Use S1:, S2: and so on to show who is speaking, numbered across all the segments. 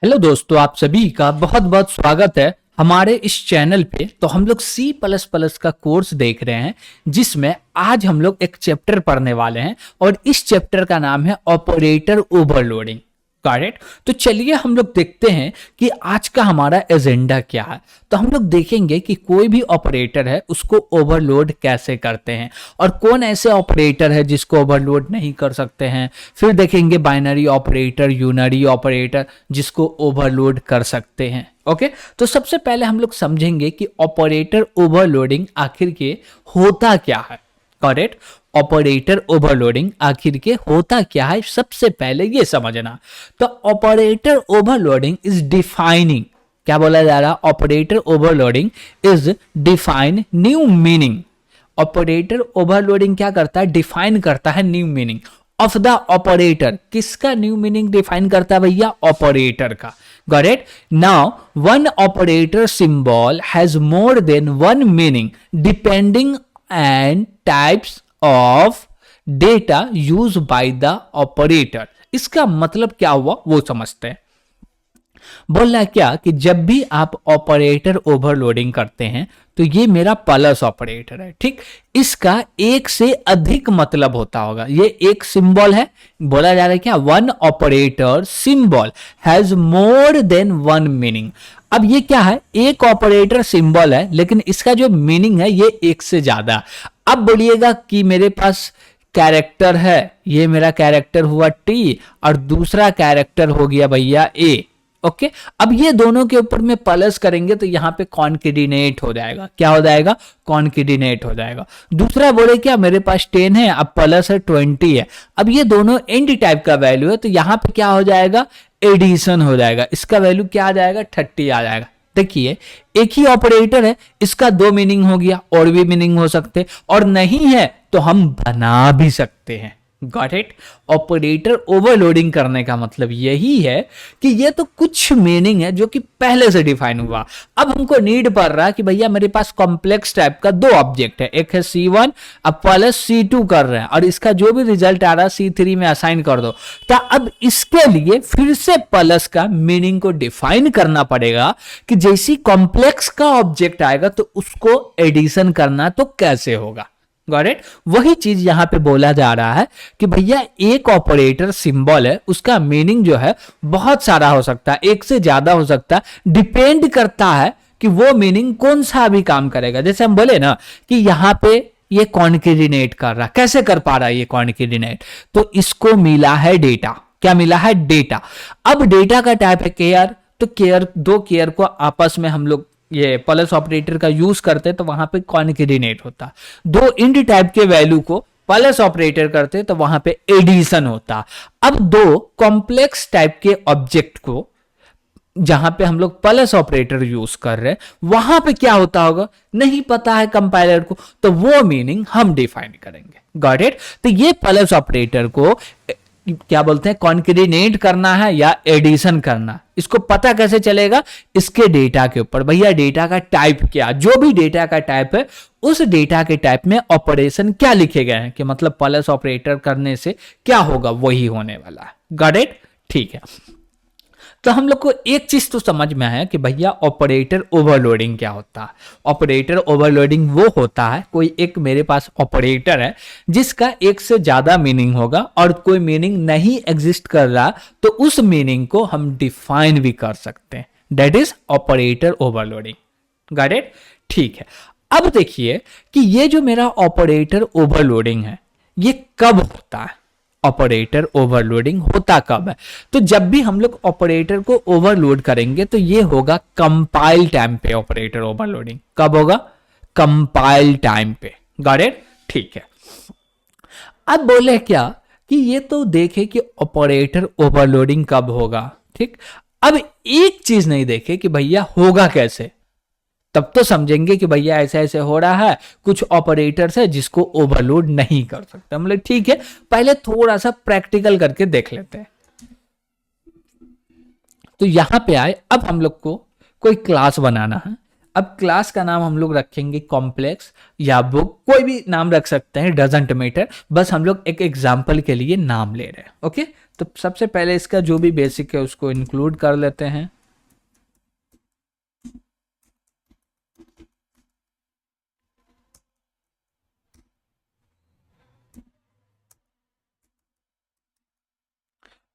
S1: Hello दोस्तों, आप सभी का बहुत बहुत स्वागत है हमारे इस चैनल पे। तो हम लोग सी प्लस प्लस का कोर्स देख रहे हैं, जिसमें आज हम लोग एक चैप्टर पढ़ने वाले हैं और इस चैप्टर का नाम है ऑपरेटर ओवरलोडिंग। करेक्ट। तो चलिए हम लोग देखते हैं कि आज का हमारा एजेंडा क्या है। तो हम लोग देखेंगे कि कोई भी ऑपरेटर है उसको ओवरलोड कैसे करते हैं और कौन ऐसे ऑपरेटर है जिसको ओवरलोड नहीं कर सकते हैं। फिर देखेंगे बाइनरी ऑपरेटर, यूनरी ऑपरेटर जिसको ओवरलोड कर सकते हैं। ओके। तो सबसे पहले हम लोग समझेंगे कि ऑपरेटर ओवरलोडिंग आखिर के होता क्या है। करेक्ट। ऑपरेटर ओवरलोडिंग आखिर के होता क्या है, सबसे पहले ये समझना। तो ऑपरेटर ओवरलोडिंग इज डिफाइनिंग, क्या बोला जा रहा, operator overloading is define new meaning. Operator overloading क्या करता है, डिफाइन करता है new meaning of the operator. किसका न्यू मीनिंग डिफाइन करता है भैया, ऑपरेटर का। Got it? Now, one operator symbol has more than one meaning depending on types of data used by the operator. इसका मतलब क्या हुआ वो समझते हैं। बोल रहा है क्या कि जब भी आप ऑपरेटर ओवरलोडिंग करते हैं तो ये मेरा प्लस ऑपरेटर है, ठीक। इसका एक से अधिक मतलब होता होगा। ये एक सिंबल है, बोला जा रहा है क्या, one operator symbol has more than one meaning. अब ये क्या है, एक ऑपरेटर सिंबल है लेकिन इसका जो मीनिंग है ये एक से ज्यादा। अब बोलिएगा कि मेरे पास कैरेक्टर है, ये मेरा कैरेक्टर हुआ टी और दूसरा कैरेक्टर हो गया भैया ए। ओके। अब ये दोनों के ऊपर में प्लस करेंगे तो यहां पे कॉन्केडिनेट हो जाएगा। क्या हो जाएगा, कॉन्केडिनेट हो जाएगा। दूसरा बोले क्या, मेरे पास 10 है, अब प्लस है 20 है। अब ये दोनों एंड टाइप का वैल्यू है तो यहां पे क्या हो जाएगा, एडिशन हो जाएगा। इसका वैल्यू क्या आ जाएगा, 30 आ जाएगा। देखिए एक ही ऑपरेटर है, इसका दो मीनिंग हो गया, और भी मीनिंग हो सकते, और नहीं है तो हम बना भी सकते हैं। Got it. ऑपरेटर ओवरलोडिंग करने का मतलब यही है कि ये तो कुछ मीनिंग है जो कि पहले से डिफाइन हुआ। अब हमको नीड पड़ रहा है कि भैया मेरे पास कॉम्प्लेक्स टाइप का दो ऑब्जेक्ट है, एक है C1 अब प्लस C2 कर रहे हैं और इसका जो भी रिजल्ट आ रहा है C3 में असाइन कर दो। तो अब इसके लिए फिर से प्लस का मीनिंग को डिफाइन करना पड़ेगा कि जैसी कॉम्प्लेक्स का ऑब्जेक्ट आएगा तो उसको एडिशन करना तो कैसे होगा। Got it. वही चीज यहां पे बोला जा रहा है कि भैया एक ऑपरेटर सिंबल है, उसका मीनिंग जो है बहुत सारा हो सकता है, एक से ज्यादा हो सकता है। डिपेंड करता है कि वो मीनिंग कौन सा भी काम करेगा। जैसे हम बोले ना कि यहां पे ये कॉन्केडिनेट कर रहा, कैसे कर पा रहा है ये कॉन्केडिनेट, तो इसको मिला है डेटा। क्या मिला है, डेटा। अब डेटा का टाइप है केयर, तो केयर, दो केयर को आपस में हम लोग ये प्लस ऑपरेटर का यूज करते तो वहां पे कॉन्केडिनेट होता। दो इंड टाइप के वैल्यू को प्लस ऑपरेटर करते तो वहां पे एडिशन होता। अब दो कॉम्प्लेक्स टाइप के ऑब्जेक्ट को जहां पे हम लोग प्लस ऑपरेटर यूज कर रहे हैं वहां पे क्या होता होगा नहीं पता है कंपाइलर को, तो वो मीनिंग हम डिफाइन करेंगे। Got it. तो ये प्लस ऑपरेटर को क्या बोलते हैं, कॉन्केडिनेट करना है या एडिशन करना, इसको पता कैसे चलेगा, इसके डेटा के ऊपर। भैया डेटा का टाइप क्या, जो भी डेटा का टाइप है उस डेटा के टाइप में ऑपरेशन क्या लिखे गए हैं कि मतलब प्लस ऑपरेटर करने से क्या होगा वही होने वाला है। Got it. ठीक है। तो हम लोग को एक चीज तो समझ में आया कि भैया ऑपरेटर ओवरलोडिंग क्या होता है। ऑपरेटर ओवरलोडिंग वो होता है, कोई एक मेरे पास ऑपरेटर है जिसका एक से ज्यादा मीनिंग होगा और कोई मीनिंग नहीं एग्जिस्ट कर रहा तो उस मीनिंग को हम डिफाइन भी कर सकते हैं। That is operator overloading. Got it. ठीक है। अब देखिए कि ये जो मेरा ऑपरेटर ओवरलोडिंग है ये कब होता है। ऑपरेटर ओवरलोडिंग होता कब है, तो जब भी हम लोग ऑपरेटर को ओवरलोड करेंगे तो ये होगा कंपाइल टाइम पे। ऑपरेटर ओवरलोडिंग कब होगा, कंपाइल टाइम पे। Got it. ठीक है। अब बोले क्या कि ये तो देखे कि ऑपरेटर ओवरलोडिंग कब होगा, ठीक। अब एक चीज नहीं देखे कि भैया होगा कैसे, तब तो समझेंगे कि भैया ऐसे ऐसे हो रहा है, कुछ ऑपरेटर्स है जिसको ओवरलोड नहीं कर सकते। मतलब ठीक है, पहले थोड़ा सा प्रैक्टिकल करके देख लेते हैं। तो यहां पे आए, अब हम लोग को कोई क्लास बनाना है। अब क्लास का नाम हम लोग रखेंगे कॉम्प्लेक्स या बुक, कोई भी नाम रख सकते हैं, डजंट मैटर, बस हम लोग एक एग्जांपल के लिए नाम ले रहे हैं। ओके। तो सबसे पहले इसका जो भी बेसिक है उसको इंक्लूड कर लेते हैं।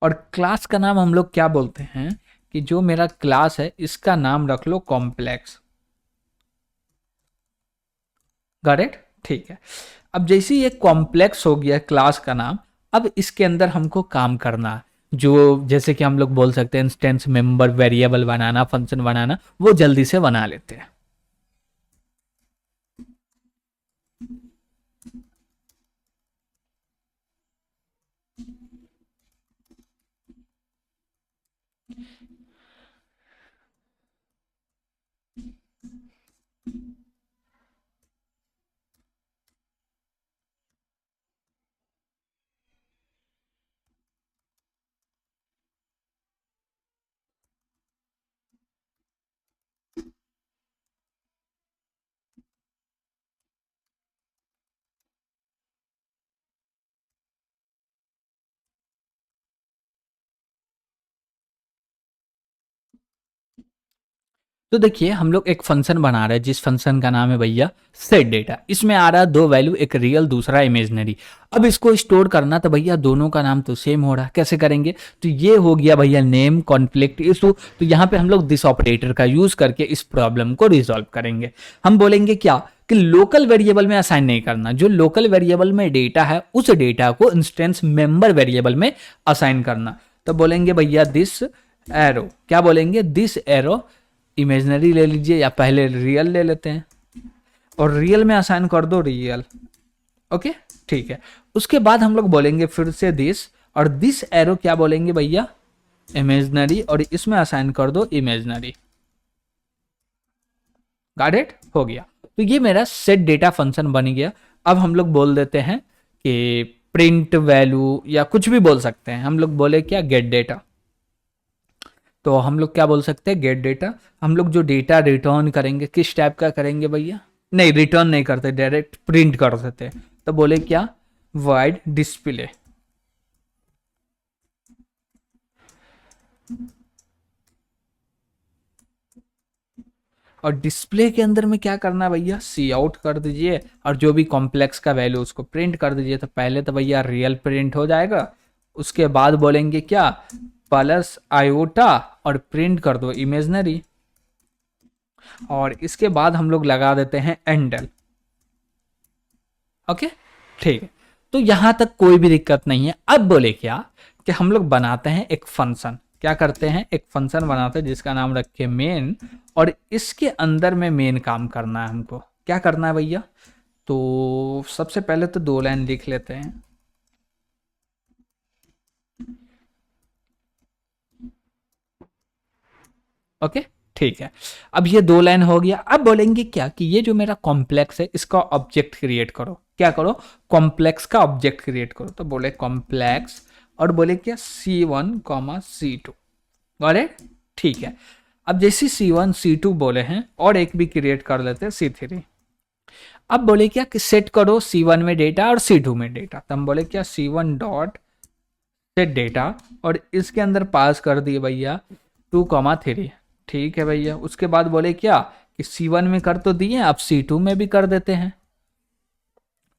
S1: और क्लास का नाम हम लोग क्या बोलते हैं कि जो मेरा क्लास है इसका नाम रख लो कॉम्प्लेक्स। Got it? ठीक है। अब जैसे ही ये कॉम्प्लेक्स हो गया क्लास का नाम, अब इसके अंदर हमको काम करना है, जो जैसे कि हम लोग बोल सकते हैं इंस्टेंस मेंबर वेरिएबल बनाना, फंक्शन बनाना, वो जल्दी से बना लेते हैं। तो देखिए हम लोग एक फंक्शन बना रहे हैं जिस फंक्शन का नाम है भैया सेट डेटा। इसमें आ रहा है दो वैल्यू, एक रियल दूसरा इमेजनरी। अब इसको स्टोर करना तो भैया दोनों का नाम तो सेम हो रहा है, कैसे करेंगे? तो ये हो गया भैया नेम कॉन्फ्लिक्ट इशू। तो यहाँ पे हम लोग दिस ऑपरेटर का यूज करके इस प्रॉब्लम को रिजॉल्व करेंगे। हम बोलेंगे क्या कि लोकल वेरिएबल में असाइन नहीं करना, जो लोकल वेरिएबल में डेटा है उस डेटा को इंस्टेंस मेंबर वेरिएबल में असाइन करना। तो बोलेंगे भैया दिस एरो, क्या बोलेंगे? दिस एरो इमेजनरी ले लीजिए या पहले रियल ले लेते हैं, और रियल में असाइन कर दो रियल। ओके ठीक है। उसके बाद हम लोग बोलेंगे फिर से दिस, और दिस एरो क्या बोलेंगे भैया? इमेजनरी, और इसमें असाइन कर दो इमेजनरी। Got it? हो गया। तो ये मेरा सेट डेटा फंक्शन बन गया। अब हम लोग बोल देते हैं कि प्रिंट वैल्यू या कुछ भी बोल सकते हैं। हम लोग बोले क्या? Gate data. तो हम लोग क्या बोल सकते हैं? Gate data. हम लोग जो डेटा रिटर्न करेंगे किस टाइप का करेंगे भैया? नहीं, रिटर्न नहीं करते, डायरेक्ट प्रिंट कर देते। तो बोले क्या? Wide display. और डिस्प्ले के अंदर में क्या करना भैया? सी आउट कर दीजिए, और जो भी कॉम्प्लेक्स का वैल्यू उसको प्रिंट कर दीजिए। तो पहले तो भैया रियल प्रिंट हो जाएगा, उसके बाद बोलेंगे क्या? प्लस आयोटा, और प्रिंट कर दो इमेजनरी। और इसके बाद हम लोग लगा देते हैं एंडल। ओके ठीक है। तो यहां तक कोई भी दिक्कत नहीं है। अब बोले क्या कि हम लोग बनाते हैं एक फंक्शन। क्या करते हैं? एक फंक्शन बनाते हैं जिसका नाम रखे मेन, और इसके अंदर में मेन काम करना है हमको। क्या करना है भैया? तो सबसे पहले तो दो लाइन लिख लेते हैं। ओके ठीक है। अब ये दो लाइन हो गया। अब बोलेंगे क्या कि ये जो मेरा कॉम्प्लेक्स है इसका ऑब्जेक्ट क्रिएट करो। क्या करो? कॉम्प्लेक्स का ऑब्जेक्ट क्रिएट करो। तो बोले कॉम्प्लेक्स, और बोले क्या? C1, C2। बोले ठीक है। अब जैसे C1 C2 बोले हैं, और एक भी क्रिएट कर लेते हैं C3। अब बोले क्या कि सेट करो C1 में डेटा और C2 में डेटा। तो हम बोले क्या? C1 डॉट सेट डेटा, और इसके अंदर पास कर दिए भैया 2, 3। ठीक है भैया। उसके बाद बोले क्या कि C1 में कर तो दिए, अब C2 में भी कर देते हैं।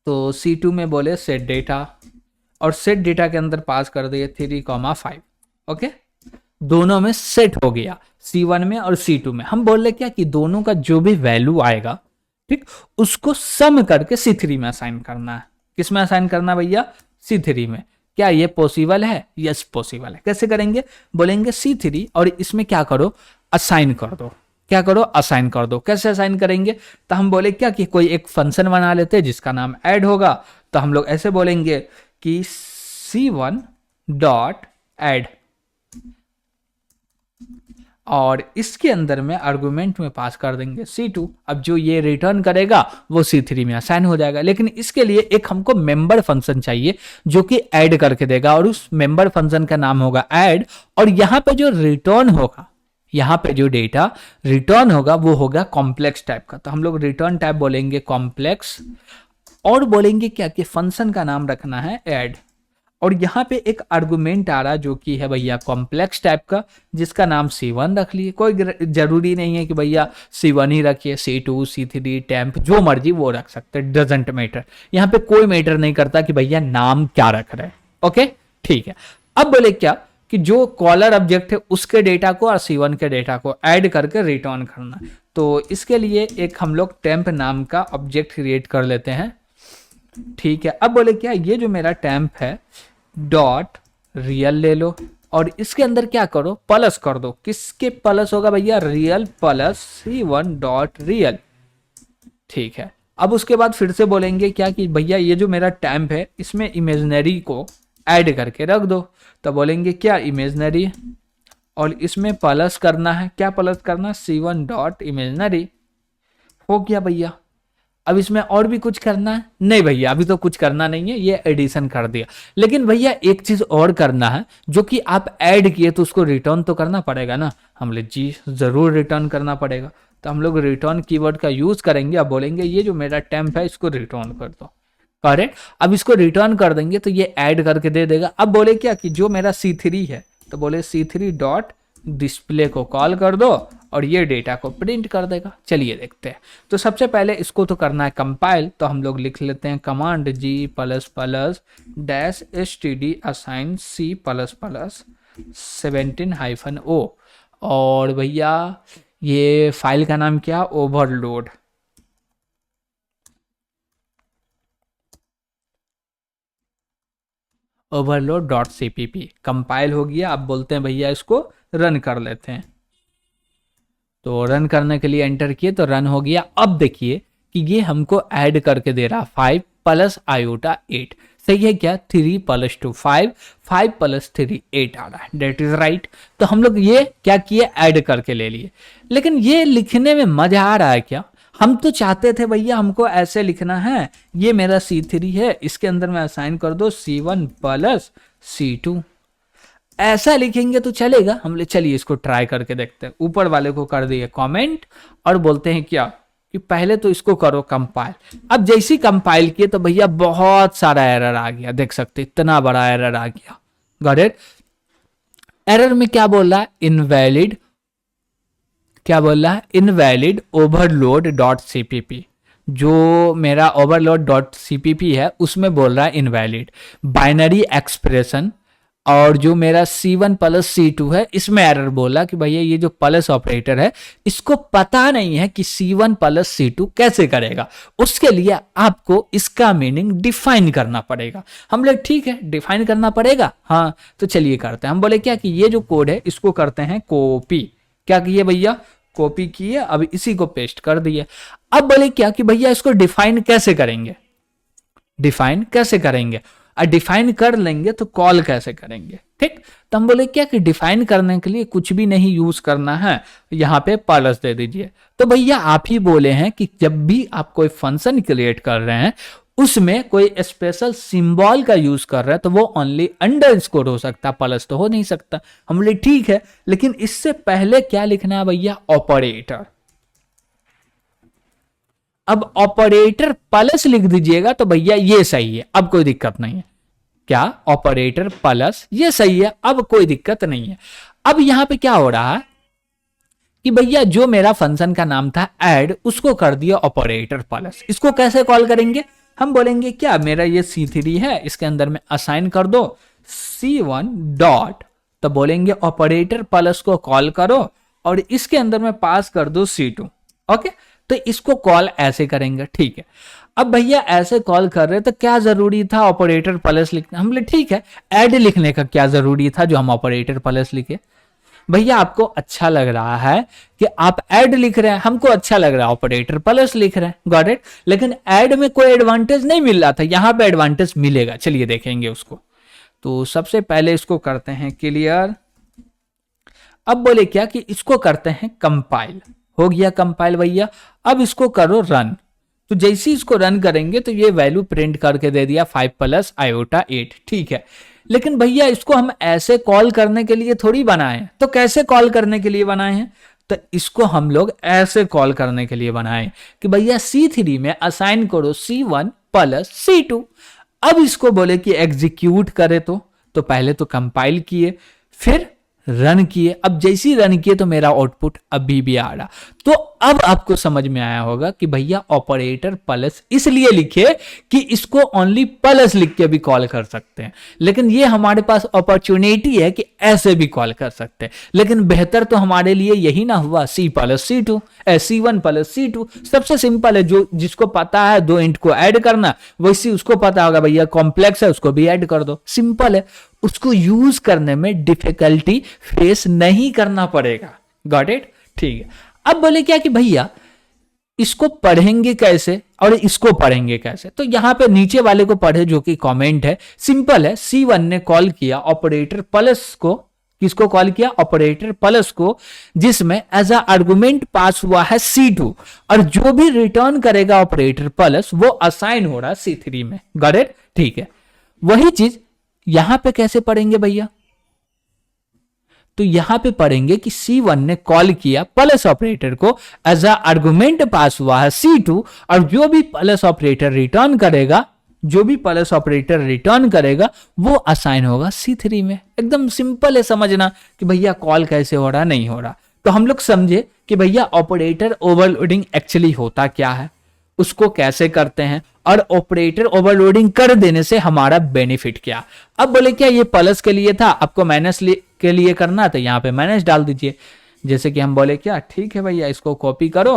S1: तो C2 में बोले सेट डेटा, और सेट डेटा के अंदर पास कर दिए 3, 5। ओके, दोनों में सेट हो गया, C1 में और C2 में। हम बोल रहे क्या कि दोनों का जो भी वैल्यू आएगा, ठीक, उसको सम करके C3 में असाइन करना है। किस में असाइन करना भैया? C3 में। क्या ये पॉसिबल है? यस पॉसिबल है। कैसे करेंगे? बोलेंगे C3, और इसमें क्या करो? असाइन कर दो। क्या करो? असाइन कर दो। कैसे असाइन करेंगे? तो हम बोले क्या कि कोई एक फंक्शन बना लेते हैं जिसका नाम ऐड होगा। तो हम लोग ऐसे बोलेंगे कि C1 डॉट ऐड, और इसके अंदर में आर्गुमेंट में पास कर देंगे C2। अब जो ये रिटर्न करेगा वो C3 में असाइन हो जाएगा। लेकिन इसके लिए एक हमको मेंबर फंक्शन चाहिए जो कि ऐड करके देगा, और उस मेंबर फंक्शन का नाम होगा ऐड। और यहाँ पे जो रिटर्न होगा, यहाँ पे जो डेटा रिटर्न होगा वो होगा कॉम्प्लेक्स टाइप का। तो हम लोग रिटर्न टाइप बोलेंगे कॉम्प्लेक्स, और बोलेंगे क्या कि फंक्शन का नाम रखना है ऐड। और यहाँ पे एक आर्गुमेंट आ रहा है जो कि है भैया कॉम्प्लेक्स टाइप का, जिसका नाम C1 रख लिए। कोई जरूरी नहीं है कि भैया C1 ही रखिए, C2 C3 टेम्प जो मर्जी वो रख सकते, डजेंट मैटर। यहाँ पे कोई मैटर नहीं करता कि भैया नाम क्या रख रहे हैं। ओके ठीक है। अब बोले क्या कि जो कॉलर ऑब्जेक्ट है उसके डेटा को और C1 के डेटा को ऐड करके रिटर्न करना। तो इसके लिए एक हम लोग टेम्प नाम का ऑब्जेक्ट क्रिएट कर लेते हैं। ठीक है। अब बोले क्या, ये जो मेरा टेम्प है डॉट रियल ले लो और इसके अंदर क्या करो, प्लस कर दो। किसके प्लस होगा भैया, real plus C1 dot real. ठीक है। अब उसके बाद फिर से बोलेंगे क्या कि भैया ये जो मेरा टेम्प है इसमें इमेजिनरी को ऐड करके रख दो। तो बोलेंगे क्या, इमेजिनरी, और इसमें प्लस करना है, क्या प्लस करना, C1 डॉट इमेजिनरी। हो गया भैया। अब इसमें और भी कुछ करना है? नहीं भैया अभी तो कुछ करना नहीं है, ये एडिशन कर दिया। लेकिन भैया एक चीज और करना है, जो कि आप ऐड किए तो उसको रिटर्न तो करना पड़ेगा ना। हम लोग जी जरूर रिटर्न करना पड़ेगा। तो हम लोग रिटर्न कीवर्ड का यूज करेंगे। अब बोलेंगे ये जो मेरा टेम्प है इसको रिटर्न कर दो। करेक्ट। अब इसको रिटर्न कर देंगे तो ये ऐड करके दे देगा। अब बोले क्या कि जो मेरा C3 है तो बोले C3 डॉट डिस्प्ले को कॉल कर दो और ये डेटा को प्रिंट कर देगा। चलिए देखते हैं। तो सबसे पहले इसको तो करना है कंपाइल। तो हम लोग लिख लेते हैं कमांड G++-std assign C++17-O। और भैया ये फाइल का नाम क्या, ओवरलोड। overload.cpp कंपाइल हो गया। अब बोलते हैं भैया इसको रन कर लेते हैं। तो रन करने के लिए एंटर किए तो रन हो गया। अब देखिए कि ये हमको ऐड करके दे रहा 5 प्लस आयोटा 8। सही है क्या, 3 + 2 5, 5 + 3 8 आ रहा है। That is right. तो हम लोग ये क्या किए, ऐड करके ले लिए। लेकिन ये लिखने में मजा आ रहा है क्या, हम तो चाहते थे भैया हमको ऐसे लिखना है, ये मेरा C3 है, इसके अंदर में असाइन कर दो C1 + C2। ऐसा लिखेंगे तो चलेगा। हम ले चलिए इसको ट्राई करके देखते हैं। ऊपर वाले को कर दिए कमेंट और बोलते हैं क्या कि पहले तो इसको करो कंपाइल। अब जैसे ही कंपाइल किए तो भैया बहुत सारा एरर आ गया। देख सकते इतना बड़ा एरर आ गया। Got it. एरर में क्या बोल रहा है, इनवैलिड, क्या बोल रहा है, इनवैलिड ओवरलोड डॉट cpp। जो मेरा ओवरलोड डॉट cpp है उसमें बोल रहा है इनवैलिड बाइनरी एक्सप्रेशन। और जो मेरा C1 + C2 है इसमें एरर बोला कि भैया ये जो प्लस ऑपरेटर है इसको पता नहीं है कि C1 + C2 कैसे करेगा। उसके लिए आपको इसका मीनिंग डिफाइन करना पड़ेगा। हम लोग ठीक है डिफाइन करना पड़ेगा। हाँ तो चलिए करते हैं। हम बोले क्या कि ये जो कोड है इसको करते हैं कॉपी। क्या किए भैया, कॉपी किए। अब इसी को पेस्ट कर दिए। अब बोले क्या कि भैया इसको डिफाइन कैसे करेंगे, डिफाइन कैसे करेंगे, और डिफाइन कर लेंगे तो कॉल कैसे करेंगे। ठीक। तो हम बोले क्या कि डिफाइन करने के लिए कुछ भी नहीं यूज करना है, यहाँ पे प्लस दे दीजिए। तो भैया आप ही बोले हैं कि जब भी आप कोई फंक्शन क्रिएट कर रहे हैं उसमें कोई स्पेशल सिंबल का यूज कर रहे हैं तो वो ओनली अंडरस्कोर हो सकता, प्लस तो हो नहीं सकता। हम बोले ठीक है, लेकिन इससे पहले क्या लिखना है भैया, ऑपरेटर। अब ऑपरेटर प्लस लिख दीजिएगा तो भैया ये सही है, अब कोई दिक्कत नहीं है। क्या, ऑपरेटर प्लस, ये सही है, अब कोई दिक्कत नहीं है। अब यहां पे क्या हो रहा है कि भैया जो मेरा फंक्शन का नाम था ऐड, उसको कर दिया ऑपरेटर प्लस। इसको कैसे कॉल करेंगे, हम बोलेंगे क्या मेरा ये C3 है, इसके अंदर में असाइन कर दो C1 डॉट, तो बोलेंगे ऑपरेटर प्लस को कॉल करो और इसके अंदर में पास कर दो C2। ओके, तो इसको कॉल ऐसे करेंगे। ठीक है। अब भैया ऐसे कॉल कर रहे तो क्या जरूरी था ऑपरेटर प्लस लिखना, हम बोले ठीक है ऐड लिखने का क्या जरूरी था जो हम ऑपरेटर प्लस लिखे। भैया आपको अच्छा लग रहा है कि आप ऐड लिख रहे हैं, हमको अच्छा लग रहा है ऑपरेटर प्लस लिख रहे हैं। Got it. लेकिन ऐड में कोई एडवांटेज नहीं मिल रहा था, यहां पे एडवांटेज मिलेगा। चलिए देखेंगे उसको। तो सबसे पहले इसको करते हैं क्लियर। अब बोले क्या कि इसको करते हैं कंपाइल। हो गया कंपाइल भैया। अब इसको करो रन। तो जैसे ही इसको रन करेंगे तो ये वैल्यू प्रिंट करके दे दिया 5 + आयोटा 8। ठीक है। लेकिन भैया इसको हम ऐसे कॉल करने के लिए थोड़ी बनाए हैं, तो कैसे कॉल करने के लिए बनाए हैं, तो इसको हम लोग ऐसे कॉल करने के लिए बनाए कि भैया C3 में असाइन करो C1 + C2। अब इसको बोले कि एग्जीक्यूट करे तो पहले तो कंपाइल किए, फिर रन किए। अब जैसे ही रन किए तो मेरा आउटपुट अभी भी आ रहा। तो अब आपको समझ में आया होगा कि भैया ऑपरेटर प्लस इसलिए लिखे कि इसको ओनली प्लस लिख के भी कॉल कर सकते हैं, लेकिन ये हमारे पास अपॉर्चुनिटी है कि ऐसे भी कॉल कर सकते हैं। लेकिन बेहतर तो हमारे लिए यही ना हुआ, C plus C two, C1 plus C2। सबसे सिंपल है, जो जिसको पता है 2 इंट को ऐड करना, वैसे उसको पता होगा भैया कॉम्प्लेक्स है उसको भी ऐड कर दो, सिंपल है। उसको यूज करने में डिफिकल्टी फेस नहीं करना पड़ेगा। Got it? ठीक है। अब बोले क्या कि भैया इसको पढ़ेंगे कैसे और इसको पढ़ेंगे कैसे? तो यहां पे नीचे वाले को पढ़े जो कि कमेंट है, सिंपल है। C1 ने कॉल किया ऑपरेटर प्लस को, किसको कॉल किया? ऑपरेटर प्लस को, जिसमें एज अ आर्गुमेंट पास हुआ है C2, और जो भी रिटर्न करेगा ऑपरेटर प्लस वो असाइन हो रहा है C3 में। Got it? ठीक है। वही चीज यहां पे कैसे पढ़ेंगे भैया? तो यहां पे पढ़ेंगे कि C1 ने कॉल किया प्लस ऑपरेटर को, एज अ आर्गुमेंट पास हुआ है C2, और जो भी प्लस ऑपरेटर रिटर्न करेगा, जो भी प्लस ऑपरेटर रिटर्न करेगा वो असाइन होगा C3 में। एकदम सिंपल है समझना कि भैया कॉल कैसे हो रहा, नहीं हो रहा। तो हम लोग समझे कि भैया ऑपरेटर ओवरलोडिंग एक्चुअली होता क्या है, उसको कैसे करते हैं, और ऑपरेटर ओवरलोडिंग कर देने से हमारा बेनिफिट क्या। अब बोले क्या ये प्लस के लिए था, आपको माइनस के लिए करना, तो यहां पे माइनस डाल दीजिए। जैसे कि हम बोले क्या, ठीक है भैया इसको कॉपी करो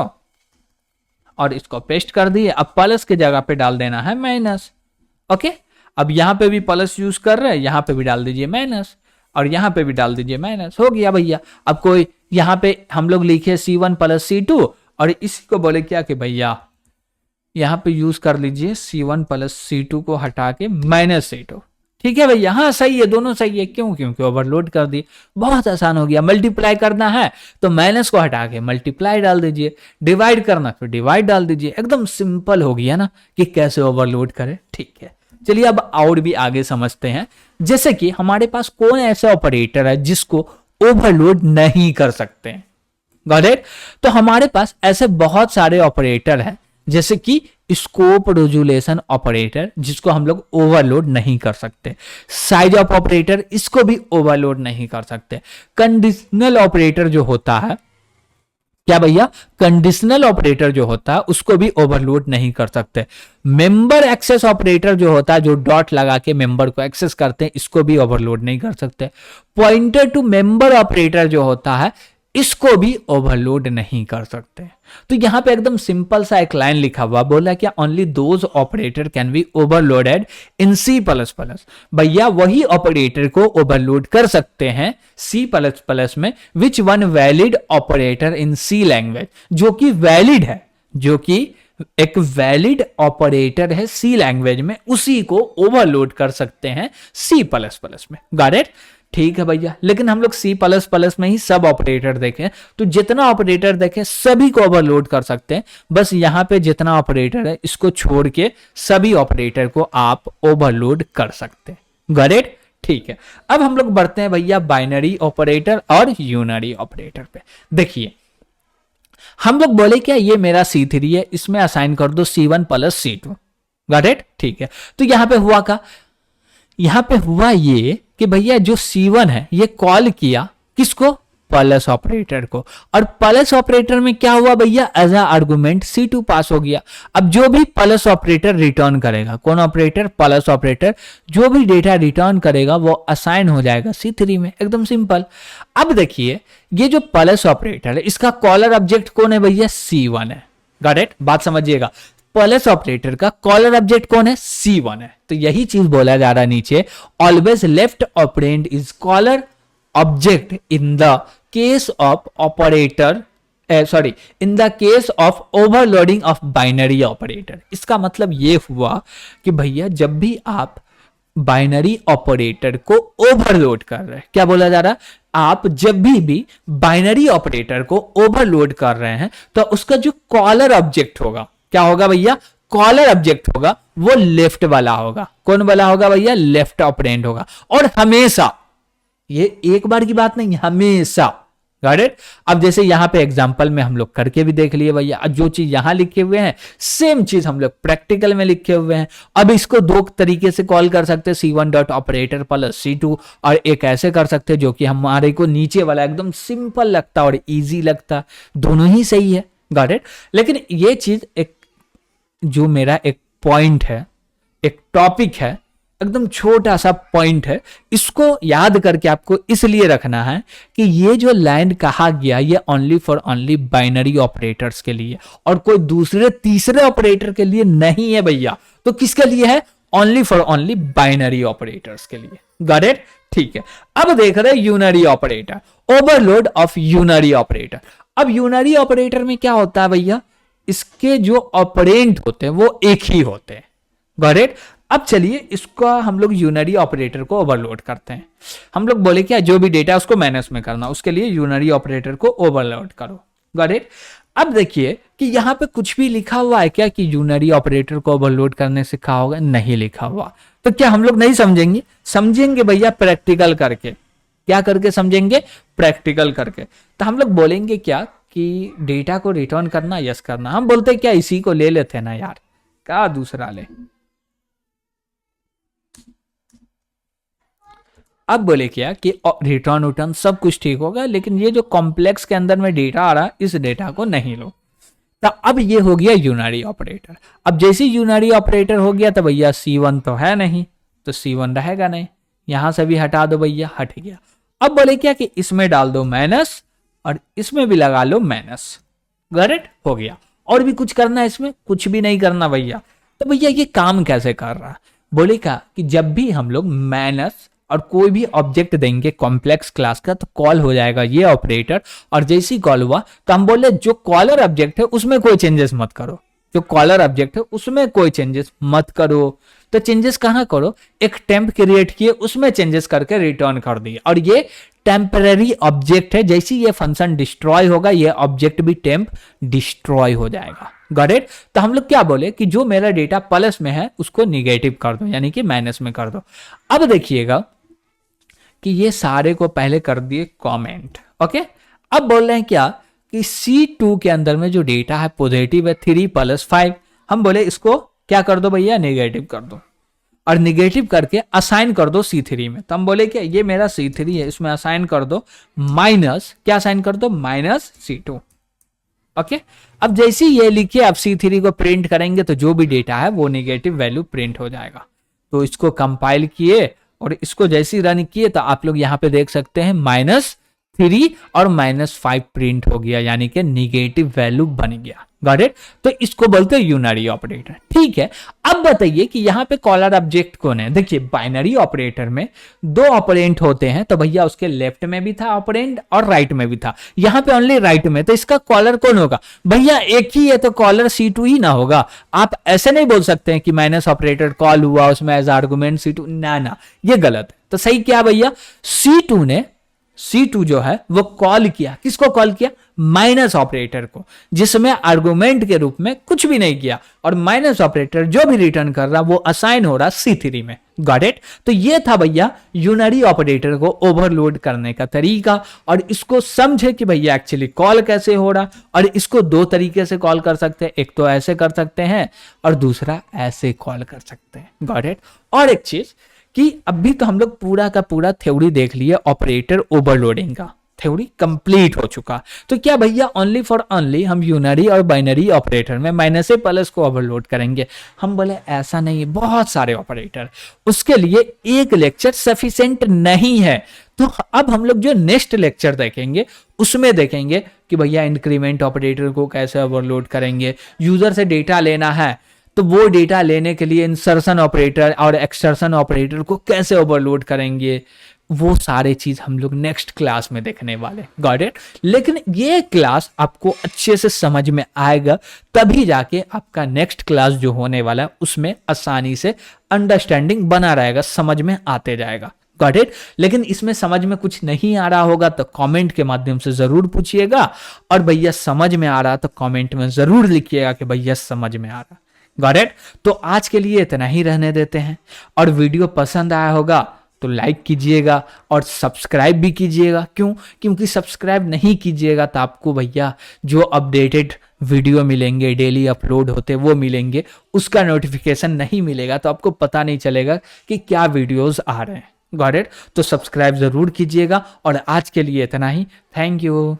S1: और इसको पेस्ट कर दिए। अब प्लस के जगह पे डाल देना है माइनस। ओके, अब यहां पे भी प्लस यूज कर रहे हैं, यहां पे भी डाल दीजिए माइनस, और यहां पे भी डाल दीजिए माइनस। हो गया भैया। अब कोई यहां पे हम लोग लिखे C1 प्लस C2, और इसी को बोले क्या कि भैया यहां पे यूज कर लीजिए C1 प्लस C2 को हटा के माइनस C2। ठीक है भैया, हाँ सही है, दोनों सही है। क्यों? क्योंकि ओवरलोड कर दिए। बहुत आसान हो गया। मल्टीप्लाई करना है तो माइनस को हटा के मल्टीप्लाई डाल दीजिए, डिवाइड करना तो डिवाइड डाल दीजिए। एकदम सिंपल हो गया ना कि कैसे ओवरलोड करें। ठीक है, चलिए अब और भी आगे समझते हैं। जैसे कि हमारे पास कौन ऐसा ऑपरेटर है जिसको ओवरलोड नहीं कर सकते हैं? Got it? तो हमारे पास ऐसे बहुत सारे ऑपरेटर हैं, जैसे कि स्कोप रेजुलेशन ऑपरेटर, जिसको हम लोग ओवरलोड नहीं कर सकते। साइज ऑफ ऑपरेटर, इसको भी ओवरलोड नहीं कर सकते। कंडीशनल ऑपरेटर जो होता है, क्या भैया? कंडीशनल ऑपरेटर जो होता है उसको भी ओवरलोड नहीं कर सकते। मेंबर एक्सेस ऑपरेटर जो होता है, जो डॉट लगा के मेंबर को एक्सेस करते हैं, इसको भी ओवरलोड नहीं कर सकते। पॉइंटर टू मेंबर ऑपरेटर जो होता है, इसको भी ओवरलोड नहीं कर सकते। तो यहां पे एकदम सिंपल सा एक लाइन लिखा हुआ, बोला क्या only those operator can be overloaded in C++। भैया वही ऑपरेटर को ओवरलोड कर सकते हैं C++ में, which one valid operator in C language, जो कि वैलिड है, जो कि एक वैलिड ऑपरेटर है C लैंग्वेज में, उसी को ओवरलोड कर सकते हैं C++ में। Got it? ठीक है भैया। लेकिन हम लोग C++ में ही सब ऑपरेटर देखें, तो जितना ऑपरेटर देखें सभी को ओवरलोड कर सकते हैं। बस यहां पे जितना ऑपरेटर है इसको छोड़ के सभी ऑपरेटर को आप ओवरलोड कर सकते हैं। Got it? ठीक है। अब हम लोग बढ़ते हैं भैया बाइनरी ऑपरेटर और यूनरी ऑपरेटर पे। देखिए हम लोग बोले क्या, ये मेरा C3 है, इसमें असाइन कर दो C1 plus C2। Got it? ठीक है। तो यहां पे हुआ का, यहां पे हुआ ये कि भैया जो C1 है ये कॉल किया किसको? प्लस ऑपरेटर को। और प्लस ऑपरेटर में क्या हुआ भैया? एज अ आर्गुमेंट C2 पास हो गया। अब जो भी प्लस ऑपरेटर रिटर्न करेगा, कौन ऑपरेटर? प्लस ऑपरेटर, जो भी डेटा रिटर्न करेगा वो असाइन हो जाएगा C3 में। एकदम सिंपल। अब देखिए ये जो प्लस ऑपरेटर है इसका कॉलर ऑब्जेक्ट कौन है भैया? C1 है। Got it? बात समझिएगा, प्लस ऑपरेटर का कॉलर ऑब्जेक्ट कौन है? C1 है। तो यही चीज बोला जा रहा है नीचे, always left operand is caller object in the case of operator, sorry, in the case of overloading of binary operator. इसका मतलब ये हुआ कि भैया जब भी आप बाइनरी ऑपरेटर को ओवरलोड कर रहे हैं, क्या बोला जा रहा है? आप जब भी बाइनरी ऑपरेटर को ओवरलोड कर रहे हैं तो उसका जो कॉलर ऑब्जेक्ट होगा, क्या होगा भैया? कॉलर ऑब्जेक्ट होगा वो लेफ्ट वाला होगा। कौन वाला होगा भैया? लेफ्ट ऑपरेंड होगा। और हमेशा, ये एक बार की बात नहीं, हमेशा गॉट इट। अब जैसे यहाँ पे एग्जांपल में हम लोग करके भी देख लिए भैया, जो चीज यहाँ लिखे हुए हैं सेम चीज हम लोग प्रैक्टिकल में लिखे हुए हैं। अब इसको दो तरीके से कॉल कर सकते हैं, C1 dot operator plus C2, और एक ऐसे कर सकते हैं जो कि हमारे को नीचे वाला एकदम सिंपल लगता और इजी लगता। दोनों ही सही है, गॉट इट। लेकिन ये चीज एक जो मेरा एक पॉइंट है, एक टॉपिक है, एकदम छोटा सा पॉइंट है, इसको याद करके आपको इसलिए रखना है कि ये जो लाइन कहा गया ये only for only binary operators के लिए, और कोई दूसरे तीसरे ऑपरेटर के लिए नहीं है भैया। तो किसके लिए है? Only for only binary operators के लिए, गॉट इट। ठीक है, अब देख रहे हैं unary operator, overload of unary operator. अब यूनरी ऑपरेटर में क्या होता है भैया, इसके जो ऑपरेंट होते हैं वो एक ही होते हैं, गॉट इट। अब चलिए इसका हम लोग यूनरी ऑपरेटर को ओवरलोड करते हैं। हम लोग बोले क्या, जो भी डेटा उसको माइनस में करना, उसके लिए यूनरी ऑपरेटर को ओवरलोड करो, गॉट इट। अब देखिए कि यहां पे कुछ भी लिखा हुआ है क्या कि यूनरी ऑपरेटर को ओवरलोड करने से कहा होगा? नहीं लिखा हुआ। तो क्या हम लोग नहीं समझेंगे? समझेंगे भैया, प्रैक्टिकल करके। क्या करके समझेंगे? प्रैक्टिकल करके। तो हम लोग बोलेंगे क्या कि डेटा को रिटर्न करना, यस करना। हम बोलते क्या, इसी को ले लेते ना यार, क्या दूसरा ले। अब बोले क्या कि रिटर्न उटर्न सब कुछ ठीक होगा, लेकिन ये जो कॉम्प्लेक्स के अंदर में डेटा आ रहा है इस डेटा को नहीं लो। तो अब ये हो गया यूनरी ऑपरेटर। अब जैसे यूनरी ऑपरेटर हो गया तो भैया C1 तो है नहीं, तो C1 रहेगा नहीं, यहां से भी हटा दो भैया, हट गया। अब बोले क्या कि इसमें डाल दो माइनस और इसमें भी लगा लो माइनस, गॉट इट, हो गया। और भी कुछ करना है इसमें? कुछ भी नहीं करना भैया। तो भैया ये काम कैसे कर रहा है? बोले क्या कि जब भी हम लोग माइनस और कोई भी ऑब्जेक्ट देंगे कॉम्प्लेक्स क्लास का तो कॉल हो जाएगा ये ऑपरेटर, और जैसे ही कॉल हुआ तो हम बोले जो कॉलर ऑब्जेक्ट है उसमें कोई चेंजेस मत करो, जो कॉलर ऑब्जेक्ट है उसमें कोई चेंजेस मत करो। तो चेंजेस कहां करो? एक टेम्प क्रिएट किए उसमें चेंजेस करके रिटर्न कर दिए, और ये टेम्पररी ऑब्जेक्ट है, जैसे ये फंक्शन डिस्ट्रॉय होगा ये ऑब्जेक्ट भी टेम्प डिस्ट्रॉय हो जाएगा, गॉट इट। तो हम लोग क्या बोले कि जो मेरा डेटा प्लस में है उसको निगेटिव कर दो, यानी कि माइनस में कर दो। अब देखिएगा कि ये सारे को पहले कर दिए कमेंट, ओके। अब बोल रहे हैं क्या कि C2 के अंदर में जो डेटा है पॉजिटिव है 3 + 5, हम बोले इसको क्या कर दो भैया, नेगेटिव कर दो, और निगेटिव करके असाइन कर दो C3 में। तो हम बोले क्या ये मेरा C3 है, इसमें असाइन कर दो माइनस, क्या असाइन कर दो, माइनस C2, ओके। अब जैसे ये लिखिए अब C3 को प्रिंट करेंगे तो जो भी डेटा है वो नेगेटिव वैल्यू प्रिंट हो जाएगा। तो इसको कंपाइल किए और इसको जैसे ही रन किए तो आप लोग यहाँ पे देख सकते हैं -3 और -5 प्रिंट हो गया, यानी कि निगेटिव वैल्यू बन गया, गॉट इट। तो इसको बोलते हैं यूनरी ऑपरेटर, ठीक है। अब बताइए कि यहाँ पे कॉलर ऑब्जेक्ट कौन है? देखिए बाइनरी ऑपरेटर में 2 ऑपरेंट होते हैं, तो भैया उसके लेफ्ट में भी था ऑपरेंट और राइट में भी था, यहाँ पे ओनली राइट में, तो इसका कॉलर कौन होगा? भैया एक ही है तो कॉलर C2 ही ना होगा। आप ऐसे नहीं बोल सकते हैं कि माइनस ऑपरेटर कॉल हुआ उसमें एज आर्गुमेंट C2, ना ये गलत है। तो सही क्या भैया, C2 जो है वो कॉल किया, किसको कॉल किया? माइनस ऑपरेटर को, जिसमें आर्गुमेंट के रूप में कुछ भी नहीं किया, और माइनस ऑपरेटर जो भी रिटर्न कर रहा वो असाइन हो रहा C3 में, गॉट इट। तो ये था भैया यूनरी ऑपरेटर को ओवरलोड करने का तरीका, और इसको समझे कि भैया एक्चुअली कॉल कैसे हो रहा, और इसको 2 तरीके से कॉल कर सकते हैं, एक तो ऐसे कर सकते हैं और दूसरा ऐसे कॉल कर सकते हैं, गॉट इट। और एक चीज कि अभी तो हम लोग पूरा का पूरा थ्योरी देख लिए ऑपरेटर ओवरलोडिंग का, थ्योरी कंप्लीट हो चुका। तो क्या भैया ओनली फॉर ओनली हम यूनरी और बाइनरी ऑपरेटर में माइनस ए प्लस को ओवरलोड करेंगे? हम बोले ऐसा नहीं है, बहुत सारे ऑपरेटर, उसके लिए एक लेक्चर सफिशिएंट नहीं है। तो अब हम लोग जो नेक्स्ट लेक्चर देखेंगे उसमें देखेंगे कि भैया इंक्रीमेंट ऑपरेटर को कैसे ओवरलोड करेंगे, यूजर से डेटा लेना है तो वो डेटा लेने के लिए इंसर्शन ऑपरेटर और एक्सटर्शन ऑपरेटर को कैसे ओवरलोड करेंगे, वो सारे चीज हम लोग नेक्स्ट क्लास में देखने वाले, गॉट इट। लेकिन ये क्लास आपको अच्छे से समझ में आएगा तभी जाके आपका नेक्स्ट क्लास जो होने वाला है उसमें आसानी से अंडरस्टैंडिंग बना रहेगा, समझ में आते जाएगा, गॉट इट। लेकिन इसमें समझ में कुछ नहीं आ रहा होगा तो कमेंट के माध्यम से जरूर पूछिएगा, और भैया समझ में आ रहा तो कमेंट में जरूर लिखिएगा कि भैया समझ में आ रहा, गॉट इट। तो आज के लिए इतना ही रहने देते हैं, और वीडियो पसंद आया होगा तो लाइक कीजिएगा और सब्सक्राइब भी कीजिएगा। क्यों? क्योंकि सब्सक्राइब नहीं कीजिएगा तो आपको भैया जो अपडेटेड वीडियो मिलेंगे, डेली अपलोड होते वो मिलेंगे, उसका नोटिफिकेशन नहीं मिलेगा, तो आपको पता नहीं चलेगा कि क्या वीडियोस आ रहे हैं। Got it? तो सब्सक्राइब जरूर कीजिएगा और आज के लिए इतना ही। Thank you.